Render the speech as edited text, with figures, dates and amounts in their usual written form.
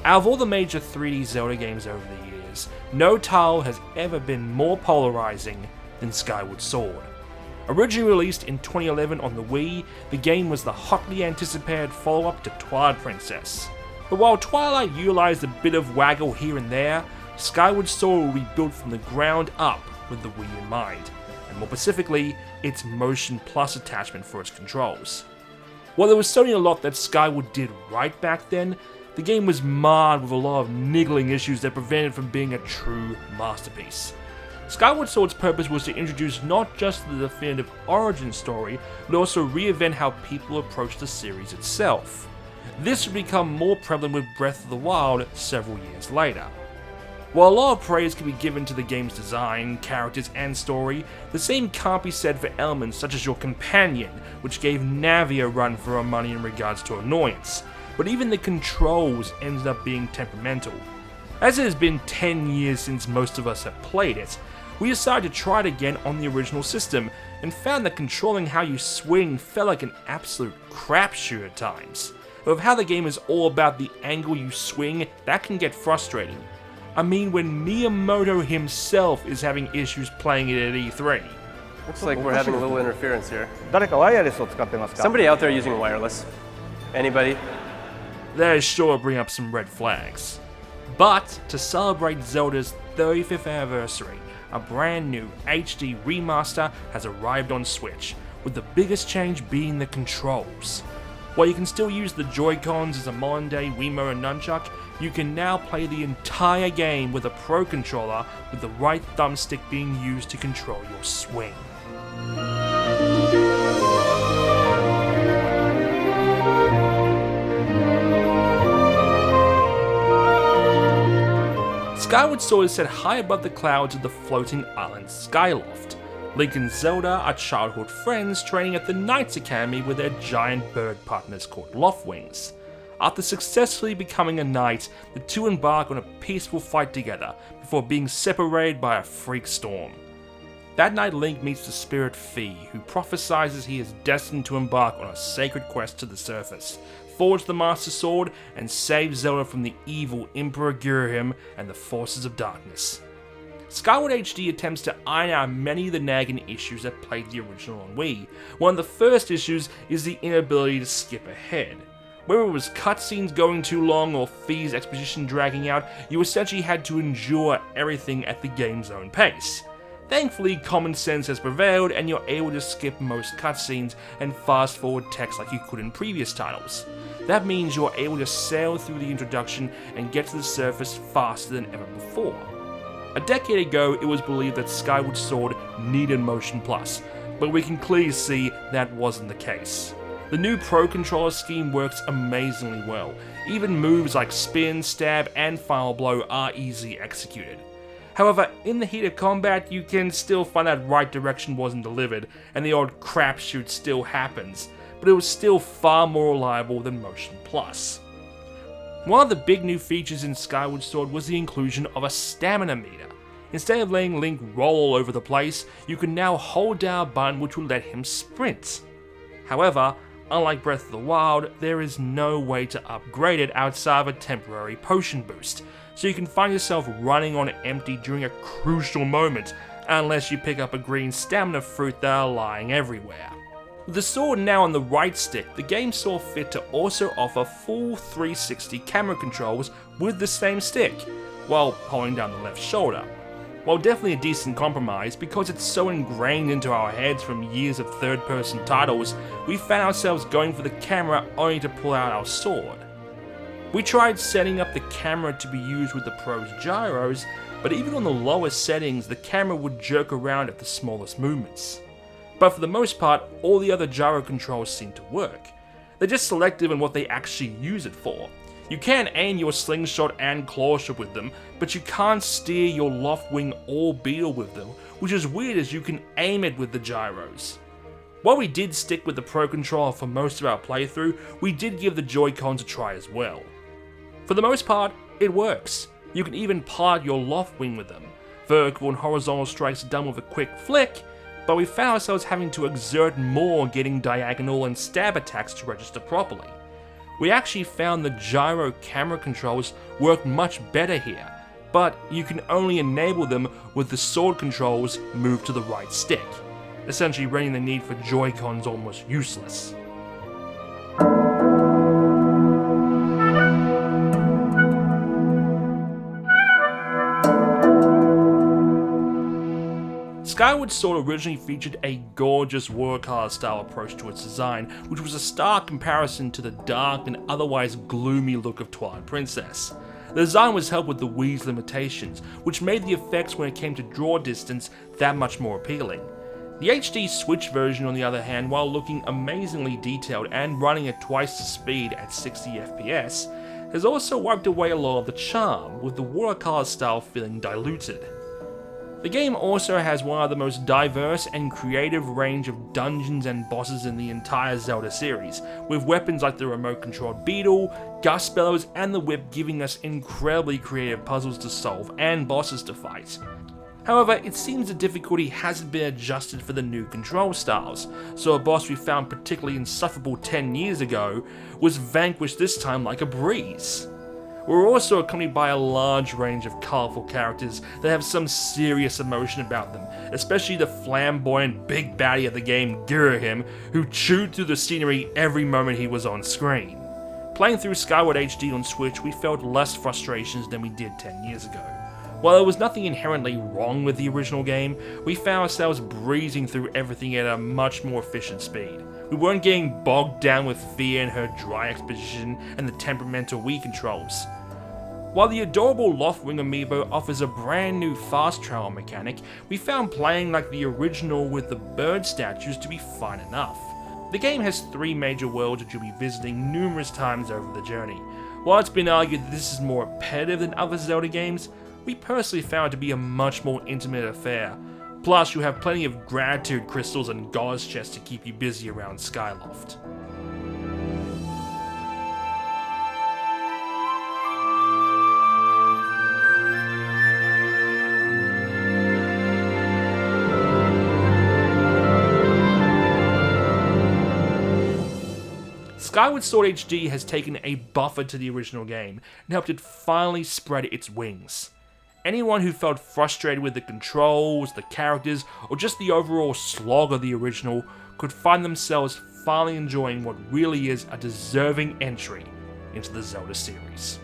Out of all the major 3D Zelda games over the years, no title has ever been more polarizing than Skyward Sword. Originally released in 2011 on the Wii, the game was the hotly anticipated follow-up to Twilight Princess. But while Twilight utilized a bit of waggle here and there, Skyward Sword will be built from the ground up with the Wii in mind, and more specifically, its Motion Plus attachment for its controls. While there was certainly a lot that Skyward did right back then, the game was marred with a lot of niggling issues that prevented it from being a true masterpiece. Skyward Sword's purpose was to introduce not just the definitive origin story, but also reinvent how people approach the series itself. This would become more prevalent with Breath of the Wild several years later. While a lot of praise can be given to the game's design, characters, and story, the same can't be said for elements such as your companion, which gave Navi a run for her money in regards to annoyance, but even the controls ended up being temperamental. As it has been 10 years since most of us have played it, we decided to try it again on the original system, and found that controlling how you swing felt like an absolute crapshoot at times. With how the game is all about the angle you swing, that can get frustrating. I mean, when Miyamoto himself is having issues playing it at E3. Looks like we're having a little interference here. 誰かワイヤレスを使ってますか? Somebody out there using wireless? Anybody? That is sure to bring up some red flags. But to celebrate Zelda's 35th anniversary, a brand new HD remaster has arrived on Switch, with the biggest change being the controls. While you can still use the Joy-Cons as a modern-day Wiimote and Nunchuck, you can now play the entire game with a Pro Controller, with the right thumbstick being used to control your swing. Skyward Sword is set high above the clouds of the floating island Skyloft. Link and Zelda are childhood friends training at the Knights Academy with their giant bird partners called Loftwings. After successfully becoming a knight, the two embark on a peaceful fight together before being separated by a freak storm. That night, Link meets the spirit Fi, who prophesies he is destined to embark on a sacred quest to the surface, forge the Master Sword, and save Zelda from the evil Emperor Girahim and the forces of darkness. Skyward HD attempts to iron out many of the nagging issues that plagued the original on Wii. One of the first issues is the inability to skip ahead. Whether it was cutscenes going too long or Fi's exposition dragging out, you essentially had to endure everything at the game's own pace. Thankfully, common sense has prevailed and you're able to skip most cutscenes and fast forward text like you could in previous titles. That means you're able to sail through the introduction and get to the surface faster than ever before. A decade ago, it was believed that Skyward Sword needed Motion Plus, but we can clearly see that wasn't the case. The new Pro Controller scheme works amazingly well. Even moves like spin, stab, and final blow are easily executed. However, in the heat of combat, you can still find that right direction wasn't delivered, and the odd crapshoot still happens, but it was still far more reliable than Motion Plus. One of the big new features in Skyward Sword was the inclusion of a stamina meter. Instead of letting Link roll all over the place, you can now hold down a button which will let him sprint. However, unlike Breath of the Wild, there is no way to upgrade it outside of a temporary potion boost, so you can find yourself running on empty during a crucial moment, unless you pick up a green stamina fruit that are lying everywhere. With the sword now on the right stick, the game saw fit to also offer full 360 camera controls with the same stick, while holding down the left shoulder. While definitely a decent compromise, because it's so ingrained into our heads from years of third-person titles, we found ourselves going for the camera only to pull out our sword. We tried setting up the camera to be used with the Pro's gyros, but even on the lowest settings, the camera would jerk around at the smallest movements. But for the most part, all the other gyro controls seem to work. They're just selective in what they actually use it for. You can aim your slingshot and clawshot with them, but you can't steer your Loftwing or Beetle with them, which is weird as you can aim it with the gyros. While we did stick with the Pro Controller for most of our playthrough, we did give the Joy-Cons a try as well. For the most part, it works. You can even pilot your Loftwing with them. Vertical and horizontal strikes are done with a quick flick, but we found ourselves having to exert more getting diagonal and stab attacks to register properly. We actually found the gyro camera controls work much better here, but you can only enable them with the sword controls moved to the right stick, essentially rendering the need for Joy-Cons almost useless. Skyward Sword originally featured a gorgeous Warcraft style approach to its design, which was a stark comparison to the dark and otherwise gloomy look of Twilight Princess. The design was helped with the Wii's limitations, which made the effects when it came to draw distance that much more appealing. The HD Switch version, on the other hand, while looking amazingly detailed and running at twice the speed at 60 FPS, has also wiped away a lot of the charm, with the Warcraft style feeling diluted. The game also has one of the most diverse and creative range of dungeons and bosses in the entire Zelda series, with weapons like the remote-controlled beetle, gust bellows, and the whip giving us incredibly creative puzzles to solve and bosses to fight. However, it seems the difficulty hasn't been adjusted for the new control styles, so a boss we found particularly insufferable 10 years ago was vanquished this time like a breeze. We're also accompanied by a large range of colourful characters that have some serious emotion about them, especially the flamboyant big baddie of the game, Girahim, who chewed through the scenery every moment he was on screen. Playing through Skyward HD on Switch, we felt less frustrations than we did 10 years ago. While there was nothing inherently wrong with the original game, we found ourselves breezing through everything at a much more efficient speed. We weren't getting bogged down with Fia and her dry exposition and the temperamental Wii controls. While the adorable Loftwing amiibo offers a brand new fast travel mechanic, we found playing like the original with the bird statues to be fine enough. The game has 3 major worlds that you'll be visiting numerous times over the journey. While it's been argued that this is more repetitive than other Zelda games, we personally found it to be a much more intimate affair. Plus, you have plenty of gratitude crystals and goddess chests to keep you busy around Skyloft. Skyward Sword HD has taken a buffer to the original game and helped it finally spread its wings. Anyone who felt frustrated with the controls, the characters, or just the overall slog of the original could find themselves finally enjoying what really is a deserving entry into the Zelda series.